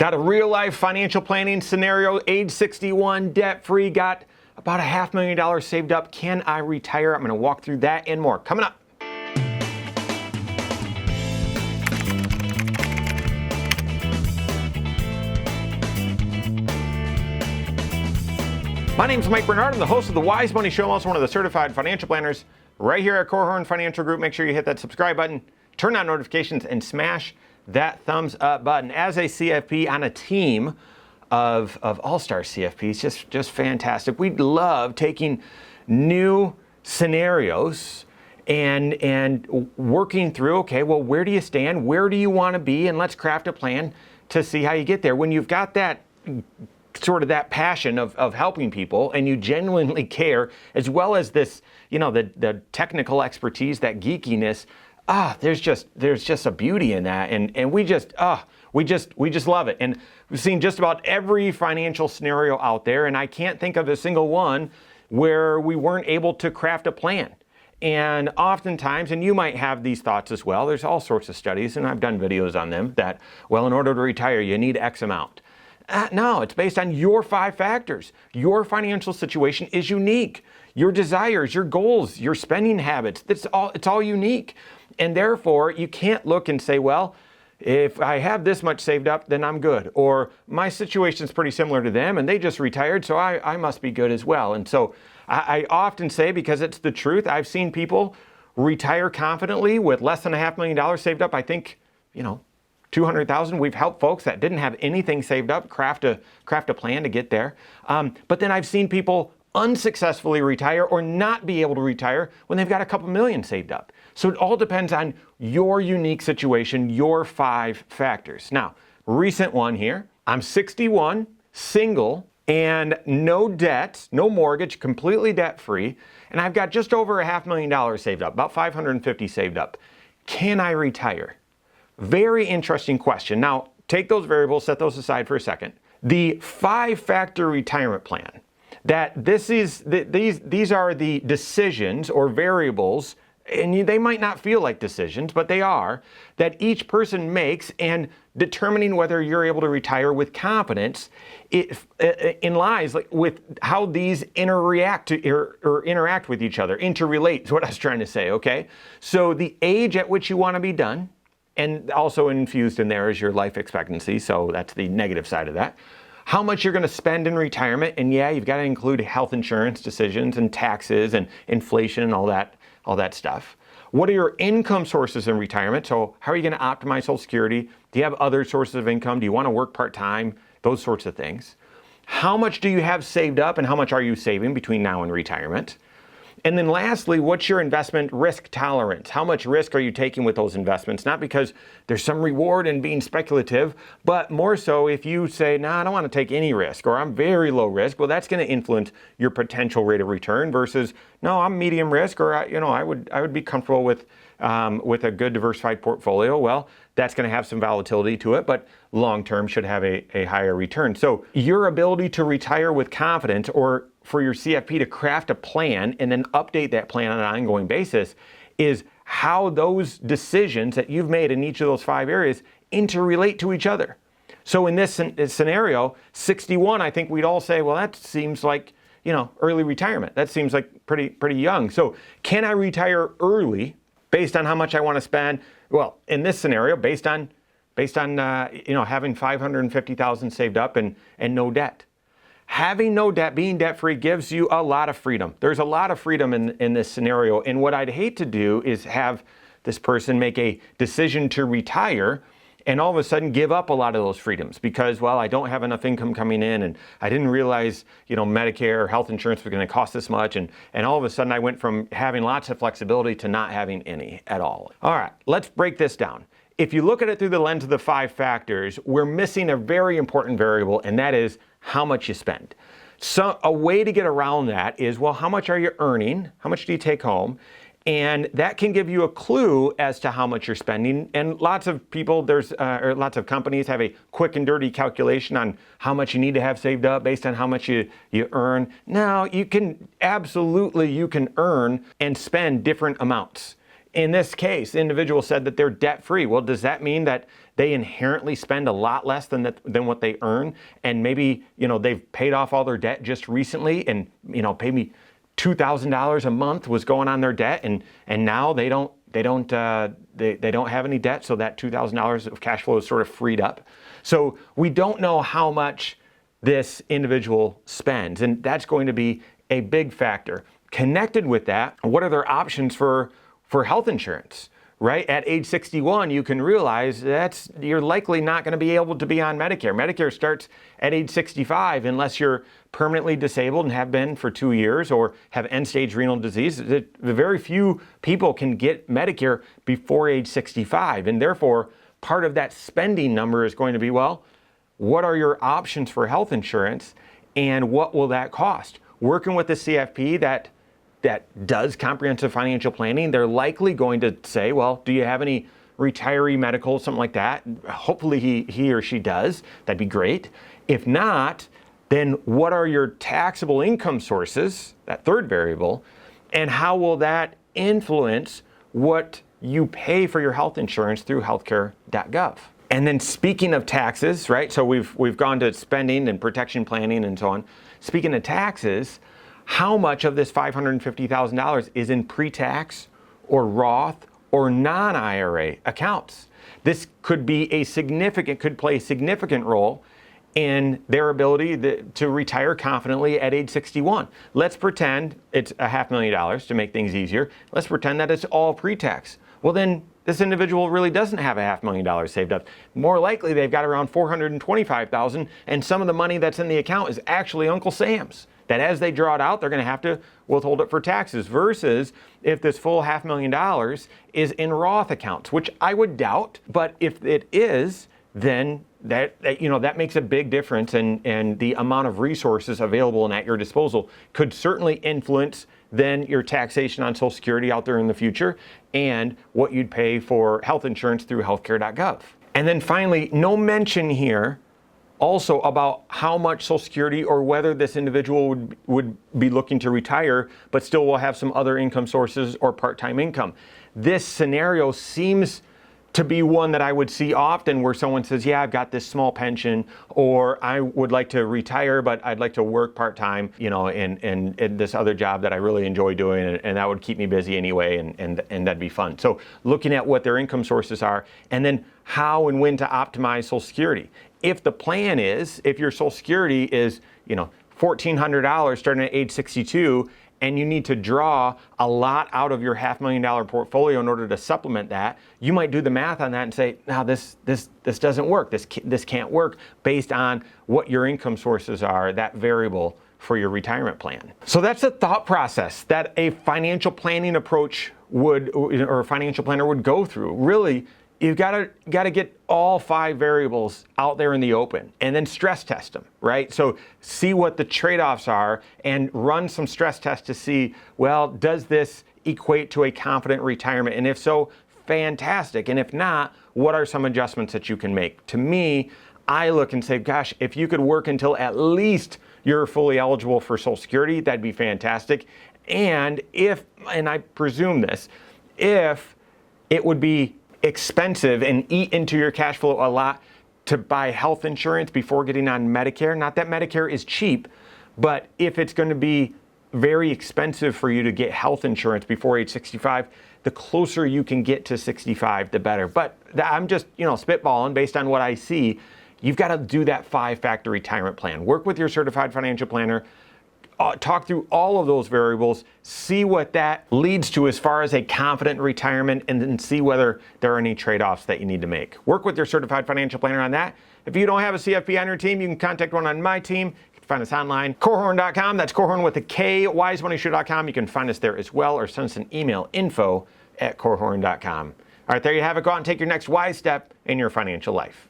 Got a real life financial planning scenario, age 61, debt free, got about $500,000 saved up. Can I retire? I'm going to walk through that and more coming up. My name's Mike Bernard. I'm the host of the Wise Money Show. I'm also one of the certified financial planners right here at Korhorn Financial Group. Make sure you hit that subscribe button, turn on notifications, and smash that thumbs up button. As a CFP on a team of all-star CFPs, just fantastic. We love taking new scenarios and working through, okay, well, where do you stand? Where do you want to be? And let's craft a plan to see how you get there. When you've got that sort of that passion of helping people and you genuinely care, as well as this, you know, the technical expertise, that geekiness, there's just a beauty in that. And we just love it. And we've seen just about every financial scenario out there, and I can't think of a single one where we weren't able to craft a plan. And oftentimes, and you might have these thoughts as well, there's all sorts of studies, and I've done videos on them, that, well, in order to retire, you need X amount. No, it's based on your 5 factors. Your financial situation is unique. Your desires, your goals, your spending habits, it's all unique. And therefore, you can't look and say, well, if I have this much saved up, then I'm good. Or my situation's pretty similar to them and they just retired, so I must be good as well. And so I often say, because it's the truth, I've seen people retire confidently with less than $500,000 saved up. I think, $200,000. We've helped folks that didn't have anything saved up craft a plan to get there. But then I've seen people unsuccessfully retire or not be able to retire when they've got a couple million saved up. So it all depends on your unique situation, your 5 factors. Now, recent one here. I'm 61, single, and no debt, no mortgage, completely debt free, and I've got just over $500,000 saved up, about $550 saved up. Can I retire? Very interesting question. Now, take those variables, set those aside for a second. The 5-factor retirement plan, these are the decisions or variables, and they might not feel like decisions, but they are, that each person makes, and determining whether you're able to retire with confidence, it lies with how these interact with each other, interrelate is what I was trying to say, okay? So the age at which you want to be done, and also infused in there is your life expectancy, so that's the negative side of that. How much you're going to spend in retirement, and yeah, you've got to include health insurance decisions and taxes and inflation and all that stuff. What are your income sources in retirement? So how are you going to optimize Social Security? Do you have other sources of income? Do you want to work part-time? Those sorts of things. How much do you have saved up, and how much are you saving between now and retirement? And then lastly, what's your investment risk tolerance? How much risk are you taking with those investments? Not because there's some reward in being speculative, but more so if you say, I don't want to take any risk, or I'm very low risk, well, that's going to influence your potential rate of return versus, no, I'm medium risk, or I would be comfortable with a good diversified portfolio. Well, that's going to have some volatility to it, but long-term should have a higher return. So your ability to retire with confidence, or for your CFP to craft a plan and then update that plan on an ongoing basis, is how those decisions that you've made in each of those 5 areas interrelate to each other. So in this scenario, 61, I think we'd all say, well, that seems like, early retirement. That seems like pretty young. So can I retire early based on how much I want to spend? Well, in this scenario, based on having $550,000 saved up and no debt. Having no debt, being debt-free, gives you a lot of freedom. There's a lot of freedom in this scenario. And what I'd hate to do is have this person make a decision to retire and all of a sudden give up a lot of those freedoms because, well, I don't have enough income coming in, and I didn't realize, Medicare or health insurance was going to cost this much. And all of a sudden I went from having lots of flexibility to not having any at all. All right, let's break this down. If you look at it through the lens of the 5 factors, we're missing a very important variable, and that is how much you spend. So a way to get around that is, well, how much are you earning? How much do you take home? And that can give you a clue as to how much you're spending. And lots of people, lots of companies have a quick and dirty calculation on how much you need to have saved up based on how much you earn. Now, you can earn and spend different amounts. In this case, the individual said that they're debt-free. Well, does that mean that they inherently spend a lot less than what they earn, and maybe they've paid off all their debt just recently, and maybe $2,000 a month was going on their debt, and now they don't have any debt, so that $2,000 of cash flow is sort of freed up. So we don't know how much this individual spends, and that's going to be a big factor. Connected with that, what are their options for health insurance? Right? At age 61, you can realize you're likely not going to be able to be on Medicare. Medicare starts at age 65 unless you're permanently disabled and have been for 2 years or have end-stage renal disease. Very few people can get Medicare before age 65, and therefore part of that spending number is going to be, well, what are your options for health insurance and what will that cost? Working with a CFP that does comprehensive financial planning, they're likely going to say, well, do you have any retiree medical, something like that? Hopefully he or she does. That'd be great. If not, then what are your taxable income sources, that third variable, and how will that influence what you pay for your health insurance through healthcare.gov? And then speaking of taxes, right? So we've gone to spending and protection planning and so on. Speaking of taxes, how much of this $550,000 is in pre-tax or Roth or non-IRA accounts? This could play a significant role in their ability to retire confidently at age 61. Let's pretend it's $500,000 to make things easier. Let's pretend that it's all pre-tax. Well, then this individual really doesn't have $500,000 saved up. More likely, they've got around $425,000, and some of the money that's in the account is actually Uncle Sam's, that as they draw it out, they're going to have to withhold it for taxes, versus if this full $500,000 is in Roth accounts, which I would doubt, but if it is, then that makes a big difference, and the amount of resources available and at your disposal could certainly influence then your taxation on Social Security out there in the future and what you'd pay for health insurance through healthcare.gov. And then finally, no mention here also about how much Social Security or whether this individual would be looking to retire but still will have some other income sources or part-time income. This scenario seems to be one that I would see often, where someone says, yeah, I've got this small pension, or I would like to retire, but I'd like to work part-time, in this other job that I really enjoy doing, and that would keep me busy anyway, and that'd be fun. So looking at what their income sources are, and then how and when to optimize Social Security. If the plan is, if your Social Security is, $1,400 starting at age 62, and you need to draw a lot out of your $500,000 portfolio in order to supplement that, you might do the math on that and say, no, this doesn't work. This can't work based on what your income sources are, that variable for your retirement plan. So that's a thought process that a financial planning approach or a financial planner would go through. Really, you've got to get all 5 variables out there in the open and then stress test them, right? So see what the trade-offs are and run some stress tests to see, well, does this equate to a confident retirement? And if so, fantastic. And if not, what are some adjustments that you can make? To me, I look and say, gosh, if you could work until at least you're fully eligible for Social Security, that'd be fantastic. And I presume this, if it would be expensive and eat into your cash flow a lot to buy health insurance before getting on Medicare. Not that Medicare is cheap, but if it's going to be very expensive for you to get health insurance before age 65, the closer you can get to 65, the better. But I'm just, spitballing based on what I see. You've got to do that 5-factor retirement plan. Work with your certified financial planner. Talk through all of those variables, see what that leads to as far as a confident retirement, and then see whether there are any trade-offs that you need to make. Work with your certified financial planner on that. If you don't have a CFP on your team, you can contact one on my team. You can find us online, Korhorn.com. That's Korhorn with a K, wisemoneyshow.com. You can find us there as well, or send us an email, info@Korhorn.com. All right, there you have it. Go out and take your next wise step in your financial life.